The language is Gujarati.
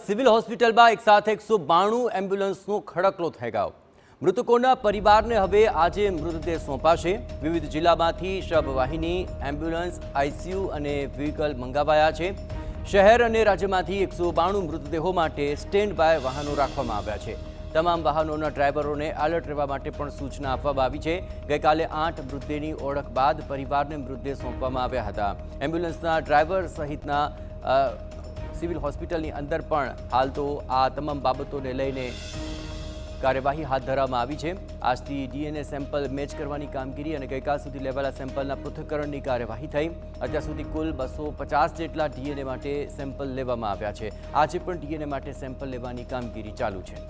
સિવિલ હોસ્પિટલમાં એક સાથે 192 એમ્બ્યુલન્સનો ખડકલો થઈ ગયો। મૃતકોના પરિવારને હવે આજે મૃતદેહ સોંપાશે। વિવિધ જિલ્લામાંથી શબવાહિની, એમ્બ્યુલન્સ, આઈસીયુ અને વ્હીકલ મંગાવાયા છે। શહેર અને રાજ્યમાંથી 192 મૃતદેહો માટે સ્ટેન્ડ બાય વાહનો રાખવામાં આવ્યા છે। તમામ વાહનોના ડ્રાઈવરોને એલર્ટ રહેવા માટે પણ સૂચના આપવામાં આવી છે। ગઈકાલે 8 મૃતદેહની ઓળખ બાદ પરિવારને મૃતદેહ સોંપવામાં આવ્યા હતા। એમ્બ્યુલન્સના ડ્રાઈવર સહિતના સિવિલ હોસ્પિટલની અંદર પણ હાલ તો આ તમામ બાબતોને લઈને કાર્યવાહી હાથ ધરવામાં આવી છે। આજથી ડીએનએ સેમ્પલ મેચ કરવાની કામગીરી અને ગઈકાલ સુધી લેવાયેલા સેમ્પલના પૃથ્થકરણની કાર્યવાહી થઈ। અત્યાર સુધી કુલ 250 જેટલા ડીએનએ માટે સેમ્પલ લેવામાં આવ્યા છે। આજે પણ ડીએનએ માટે સેમ્પલ લેવાની કામગીરી ચાલુ છે।